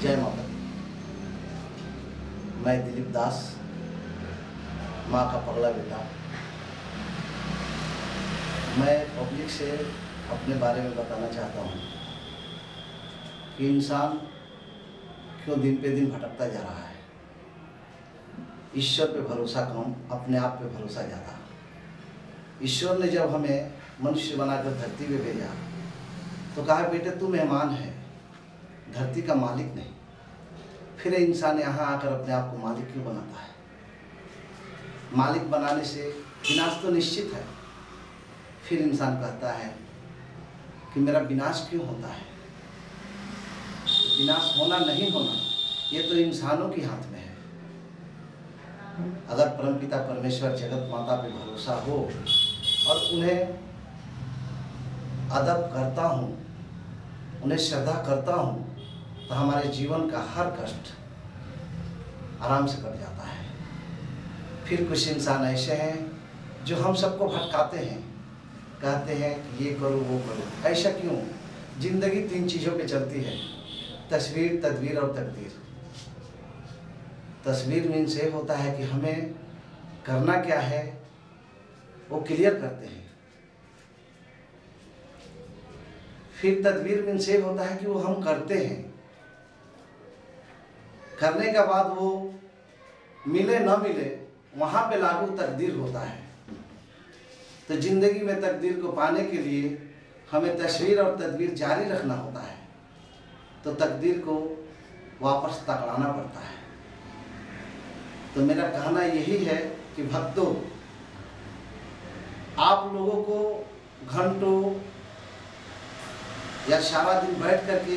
जय माता दी। मैं दिलीप दास, माँ का पगला बेटा। मैं पब्लिक से अपने बारे में बताना चाहता हूँ कि इंसान क्यों दिन पे दिन भटकता जा रहा है। ईश्वर पे भरोसा कम, अपने आप पे भरोसा ज़्यादा। ईश्वर ने जब हमें मनुष्य बनाकर धरती पे भेजा तो कहा, बेटे तू मेहमान है, धरती का मालिक नहीं। फिर इंसान यहाँ आकर अपने आप को मालिक क्यों बनाता है? मालिक बनाने से विनाश तो निश्चित है। फिर इंसान कहता है कि मेरा विनाश क्यों होता है? विनाश होना नहीं होना ये तो इंसानों के हाथ में है। अगर परमपिता परमेश्वर जगत माता पे भरोसा हो और उन्हें अदब करता हूँ, उन्हें श्रद्धा करता हूँ, तो हमारे जीवन का हर कष्ट आराम से कट जाता है। फिर कुछ इंसान ऐसे हैं जो हम सबको भटकाते हैं, कहते हैं कि ये करो वो करो। ऐसा क्यों? जिंदगी 3 चीज़ों पे चलती है, तस्वीर, तदबीर और तकदीर। तस्वीर मीन्स ये होता है कि हमें करना क्या है वो क्लियर करते हैं। फिर तदबीर मीन्स ये होता है कि वो हम करते हैं, करने के बाद वो मिले न मिले वहाँ पे लागू तकदीर होता है। तो ज़िंदगी में तकदीर को पाने के लिए हमें तस्वीर और तदबीर जारी रखना होता है। तो तकदीर को वापस तकड़ाना पड़ता है। तो मेरा कहना यही है कि भक्तों, आप लोगों को घंटों या सारा दिन बैठ करके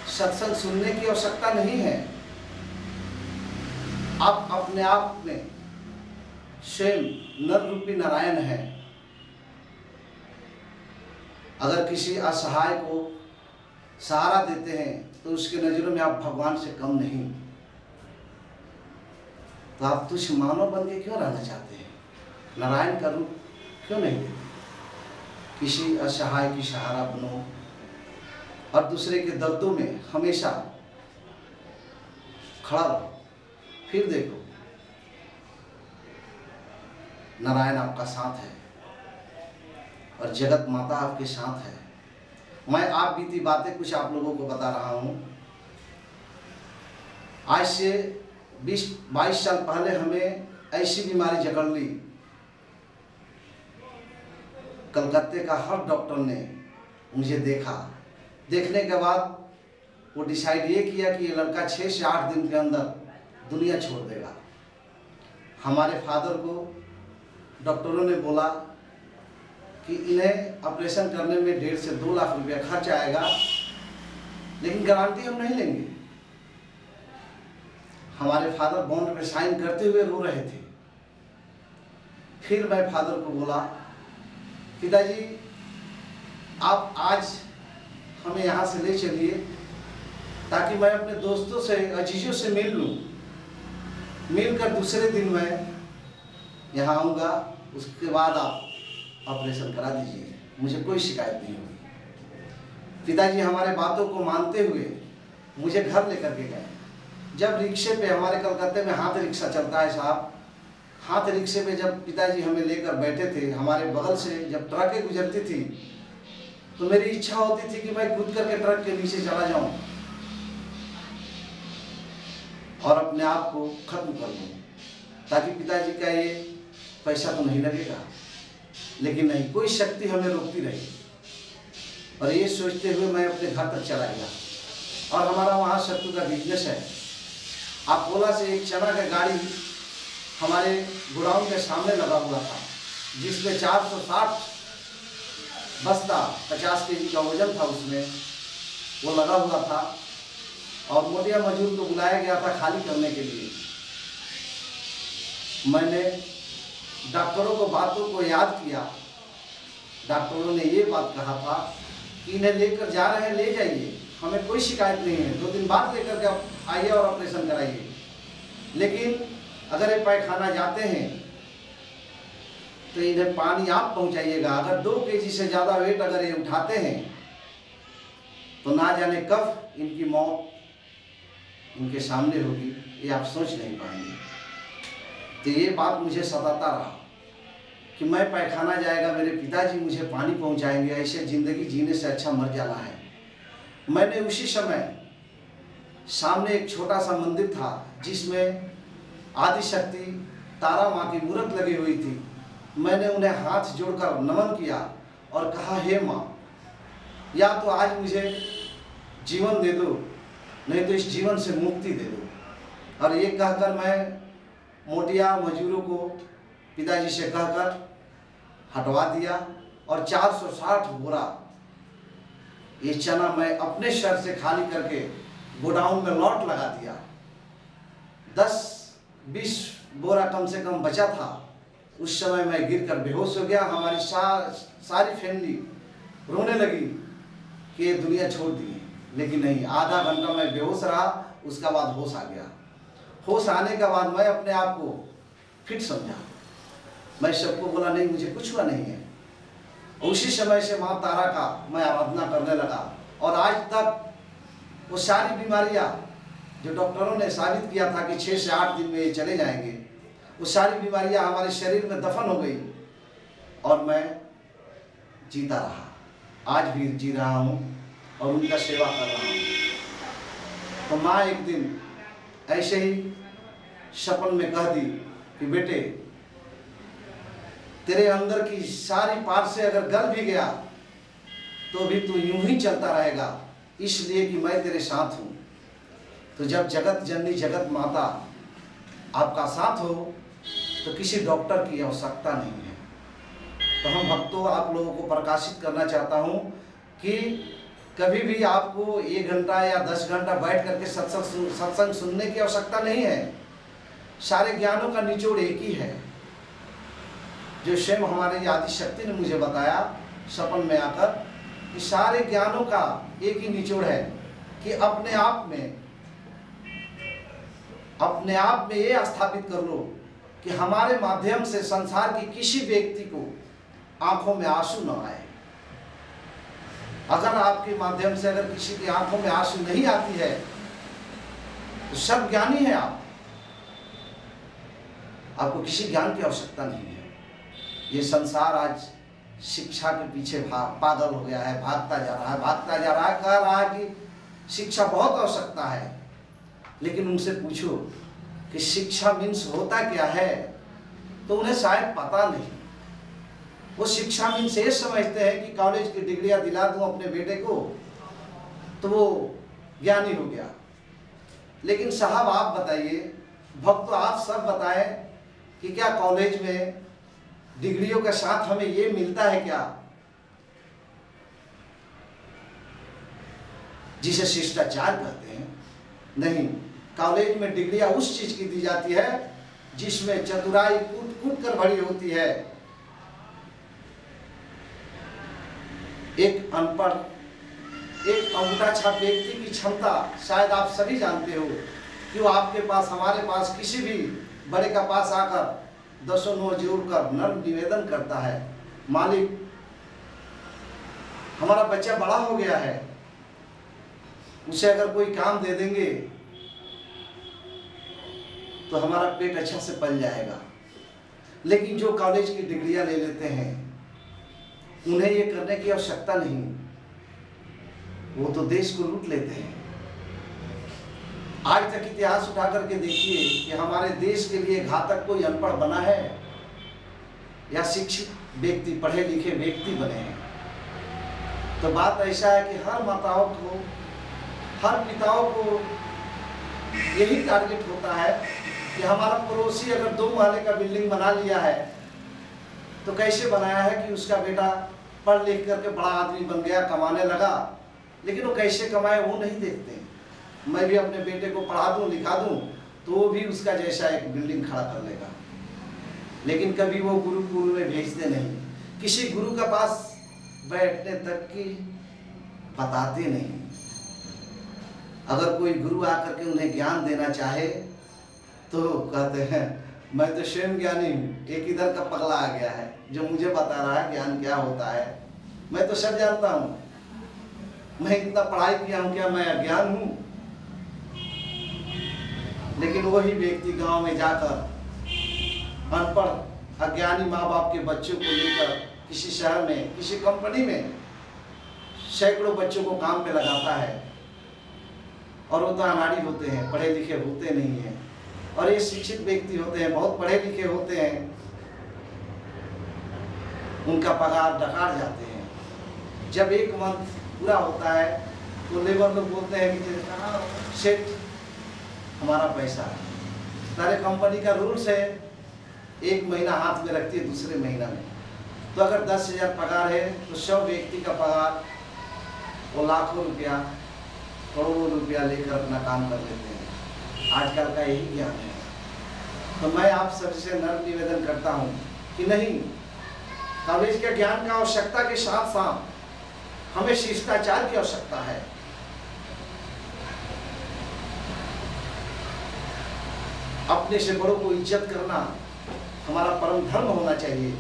सत्संग सुनने की आवश्यकता नहीं है। आप अपने आप में स्वयं नर रूपी नारायण है। अगर किसी असहाय को सहारा देते हैं तो उसके नज़रों में आप भगवान से कम नहीं। तो आप तुच्छ मानव बन के क्यों रहना चाहते हैं? नारायण का रूप क्यों नहीं देते? किसी असहाय की सहारा बनो और दूसरे के दर्दों में हमेशा खड़ा रहो। फिर देखो, नारायण आपका साथ है और जगत माता आपके साथ है। मैं आप बीती बातें कुछ आप लोगों को बता रहा हूँ। आज से 20-22 साल पहले हमें ऐसी बीमारी जकड़ ली। कलकत्ते का हर डॉक्टर ने मुझे देखा। देखने के बाद वो डिसाइड ये किया कि ये लड़का 6 से 8 दिन के अंदर दुनिया छोड़ देगा। हमारे फादर को डॉक्टरों ने बोला कि इन्हें ऑपरेशन करने में 1.5 से 2 लाख रुपया खर्च आएगा, लेकिन गारंटी हम नहीं लेंगे। हमारे फादर बॉन्ड पे साइन करते हुए रो रहे थे। फिर मैं फादर को बोला, पिताजी आप आज हमें यहाँ से ले चलिए ताकि मैं अपने दोस्तों से, अजीजों से मिल लूँ। मिलकर दूसरे दिन मैं यहाँ आऊँगा, उसके बाद आप ऑपरेशन करा दीजिए, मुझे कोई शिकायत नहीं होगी। पिताजी हमारे बातों को मानते हुए मुझे घर लेकर के गए। जब रिक्शे पे, हमारे कलकत्ते में हाथ रिक्शा चलता है साहब, हाथ रिक्शे पे जब पिताजी हमें लेकर बैठे थे, हमारे बगल से जब ट्रकें गुजरती थी तो मेरी इच्छा होती थी कि मैं कूद करके ट्रक के नीचे चला जाऊं और अपने आप को खत्म कर दूं, ताकि पिताजी का ये पैसा तो नहीं लगेगा। लेकिन नहीं, कोई शक्ति हमें रोकती रही और ये सोचते हुए मैं अपने घर तक चला गया। और हमारा वहाँ सत्तू का बिजनेस है। अकोला से एक चना का गाड़ी हमारे गोडाउन के सामने लगा हुआ था, जिसमें 460 बस्ता 50 केजी का वजन था, उसमें वो लगा हुआ था। और मोटिया मजदूर को बुलाया गया था खाली करने के लिए। मैंने डॉक्टरों को बातों को याद किया। डॉक्टरों ने ये बात कहा था कि इन्हें लेकर जा रहे हैं, ले जाइए, हमें कोई शिकायत नहीं है, 2 दिन बाद लेकर के आइए और ऑपरेशन कराइए। लेकिन अगर ये पैखाना जाते हैं तो इन्हें पानी आप पहुंचाइएगा। अगर 2 केजी से ज़्यादा वेट अगर ये उठाते हैं तो ना जाने कब इनकी मौत इनके सामने होगी ये आप सोच नहीं पाएंगे। तो ये बात मुझे सताता रहा कि मैं पैखाना जाएगा, मेरे पिताजी मुझे पानी पहुंचाएंगे, ऐसे ज़िंदगी जीने से अच्छा मर जाना है। मैंने उसी समय सामने एक छोटा सा मंदिर था जिसमें आदिशक्ति तारा माँ की मूर्त लगी हुई थी। मैंने उन्हें हाथ जोड़कर नमन किया और कहा, हे माँ, या तो आज मुझे जीवन दे दो, नहीं तो इस जीवन से मुक्ति दे दो। और ये कहकर मैं मोटिया मजदूरों को पिताजी से कहकर हटवा दिया और 460 बोरा ये चना मैं अपने शहर से खाली करके गोडाउन में लॉट लगा दिया। 10-20 बोरा कम से कम बचा था। उस समय मैं गिरकर बेहोश हो गया। हमारी सारी फैमिली रोने लगी कि ये दुनिया छोड़ दी। लेकिन नहीं, आधा घंटा मैं बेहोश रहा, उसका बाद होश आ गया। होश आने के बाद मैं अपने आप को फिट समझा। मैं सबको बोला, नहीं मुझे कुछ हुआ नहीं है। उसी समय से माँ तारा का मैं आराधना करने लगा और आज तक वो सारी बीमारियाँ जो डॉक्टरों ने साबित किया था कि 6 से 8 दिन में ये चले जाएंगे, वो सारी बीमारियाँ हमारे शरीर में दफन हो गई और मैं जीता रहा। आज भी जी रहा हूँ और उनका सेवा कर रहा हूँ। तो माँ एक दिन ऐसे ही सपन में कह दी कि बेटे, तेरे अंदर की सारी पार से अगर गल भी गया तो भी तू यूं ही चलता रहेगा, इसलिए कि मैं तेरे साथ हूँ। तो जब जगत जननी जगत माता आपका साथ हो तो किसी डॉक्टर की आवश्यकता नहीं है। तो हम भक्तों आप लोगों को प्रकाशित करना चाहता हूँ कि कभी भी आपको 1 घंटा या 10 घंटा बैठ करके सत्संग सुनने की आवश्यकता नहीं है। सारे ज्ञानों का निचोड़ एक ही है, जो स्वयं हमारे आदिशक्ति ने मुझे बताया सपन में आकर, कि सारे ज्ञानों का एक ही निचोड़ है कि अपने आप में ये स्थापित कर लो कि हमारे माध्यम से संसार की किसी व्यक्ति को आंखों में आंसू न आए। अगर आपके माध्यम से अगर किसी की आंखों में आंसू नहीं आती है तो सब ज्ञानी है आपको किसी ज्ञान की आवश्यकता नहीं है। ये संसार आज शिक्षा के पीछे पागल हो गया है, भागता जा रहा है, कह रहा है कि शिक्षा बहुत आवश्यकता है। लेकिन उनसे पूछो कि शिक्षा मीन्स होता क्या है, तो उन्हें शायद पता नहीं। वो शिक्षा मीन्स ये समझते हैं कि कॉलेज की डिग्रियां दिला दूं अपने बेटे को तो वो ज्ञानी हो गया। लेकिन साहब आप बताइए, भक्त आप सब बताएं कि क्या कॉलेज में डिग्रियों के साथ हमें ये मिलता है क्या जिसे शिष्टाचार कहते हैं? नहीं, कॉलेज में डिग्रियां उस चीज की दी जाती है जिसमें चतुराई कूट कूट कर भरी होती है। एक अनपढ़, एक अंगूठा छाप व्यक्ति की क्षमता शायद आप सभी जानते हो कि वो आपके पास, हमारे पास, किसी भी बड़े का पास आकर 10 नोट जोड़कर नर्म निवेदन करता है, मालिक हमारा बच्चा बड़ा हो गया है, उसे अगर कोई काम दे देंगे तो हमारा पेट अच्छा से पल जाएगा। लेकिन जो कॉलेज की डिग्रियां ले लेते हैं उन्हें ये करने की आवश्यकता नहीं, वो तो देश को लूट लेते हैं। आज तक इतिहास उठा करके देखिए कि हमारे देश के लिए घातक कोई अनपढ़ बना है या शिक्षित व्यक्ति, पढ़े लिखे व्यक्ति बने हैं। तो बात ऐसा है कि हर माताओं को, हर पिताओं को यही टारगेट होता है कि हमारा पड़ोसी अगर 2 महले का बिल्डिंग बना लिया है तो कैसे बनाया है कि उसका बेटा पढ़ लिख करके बड़ा आदमी बन गया, कमाने लगा। लेकिन वो कैसे कमाए वो नहीं देखते। मैं भी अपने बेटे को पढ़ा दूं, लिखा दूं तो वो भी उसका जैसा एक बिल्डिंग खड़ा कर लेगा। लेकिन कभी वो गुरुकुल में भेजते नहीं, किसी गुरु के पास बैठने तक की बताते नहीं। अगर कोई गुरु आकर के उन्हें ज्ञान देना चाहे तो कहते हैं मैं तो स्वयं ज्ञानी हूँ, एक इधर का पगला आ गया है जो मुझे बता रहा है ज्ञान क्या होता है। मैं तो सब जानता हूँ, मैं इतना पढ़ाई किया हूँ, क्या मैं अज्ञान हूँ? लेकिन वही व्यक्ति गांव में जाकर अनपढ़ अज्ञानी माँ बाप के बच्चों को लेकर किसी शहर में किसी कंपनी में सैकड़ों बच्चों को काम पे लगाता है, और वो तो अनाड़ी होते हैं, पढ़े लिखे होते नहीं हैं, और ये शिक्षित व्यक्ति होते हैं, बहुत पढ़े लिखे होते हैं, उनका पगार डकार जाते हैं। जब एक मंथ पूरा होता है तो लेबर लोग बोलते हैं कि सेठ हमारा पैसा है। सारे कंपनी का रूल्स है, एक महीना हाथ में रखती है दूसरे महीना में। तो अगर 10,000 पगार है तो 100 व्यक्ति का पगार वो लाखों रुपया करोड़ों रुपया लेकर अपना काम कर लेते हैं। आजकल का यही ज्ञान है। तो मैं आप सबसे नम्र निवेदन करता हूँ कि नहीं, कॉलेज के ज्ञान का आवश्यकता के साथ साथ हमें शिष्टाचार की आवश्यकता है। अपने से बड़ों को इज्जत करना हमारा परम धर्म होना चाहिए।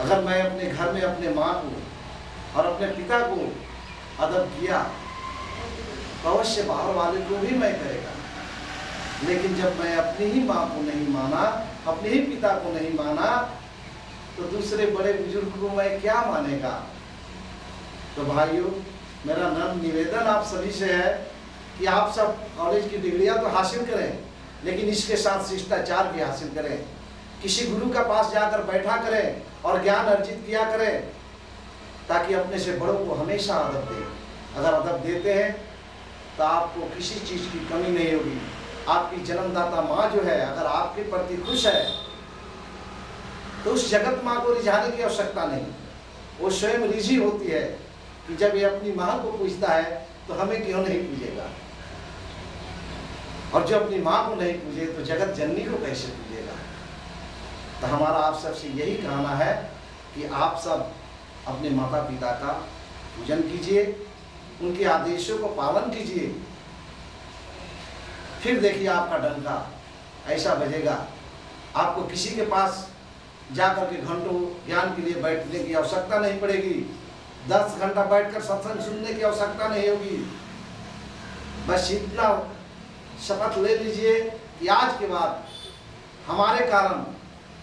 अगर मैं अपने घर में अपने माँ को और अपने पिता को अदब किया तो अवश्य बाहर वाले को भी मैं करेगा। लेकिन जब मैं अपनी ही माँ को नहीं माना, अपने ही पिता को नहीं माना, तो दूसरे बड़े बुजुर्ग को मैं क्या मानेगा। तो भाइयों, मेरा नम्र निवेदन आप सभी से है कि आप सब कॉलेज की डिग्रियां तो हासिल करें, लेकिन इसके साथ शिष्टाचार भी हासिल करें। किसी गुरु का पास जाकर बैठा करें और ज्ञान अर्जित किया करें, ताकि अपने से बड़ों को हमेशा अदब दें। अगर अदब देते हैं तो आपको किसी चीज़ की कमी नहीं होगी। आपकी जन्मदाता माँ जो है, अगर आपके प्रति खुश है तो उस जगत माँ को रिझाने की आवश्यकता नहीं, वो स्वयं रिझी होती है कि जब ये अपनी माँ को पूजता है तो हमें क्यों नहीं पूजेगा, और जो अपनी माँ को नहीं पूजे तो जगत जननी को कैसे पूजेगा। तो हमारा आप सबसे यही कहना है कि आप सब अपने माता पिता का पूजन कीजिए, उनके आदेशों को पालन कीजिए। फिर देखिए आपका डंका ऐसा बजेगा, आपको किसी के पास जाकर के घंटों ज्ञान के लिए बैठने की आवश्यकता नहीं पड़ेगी। 10 घंटा बैठकर सत्संग सुनने की आवश्यकता नहीं होगी। बस इतना शपथ ले लीजिए कि आज के बाद हमारे कारण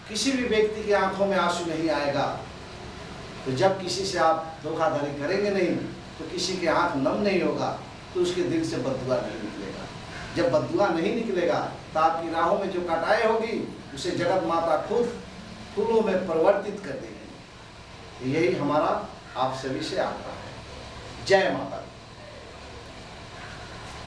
किसी भी व्यक्ति की आंखों में आंसू नहीं आएगा। तो जब किसी से आप धोखाधड़ी करेंगे नहीं, तो किसी के आंख नम नहीं होगा, तो उसके दिल से बद्दुआ नहीं निकलेगा। जब बद्दुआ नहीं निकलेगा तो आपकी राहों में जो कटाई होगी उसे जगत माता खुद फूलों में परिवर्तित कर देगी। यही हमारा आप सभी से आग्रह है। जय माता।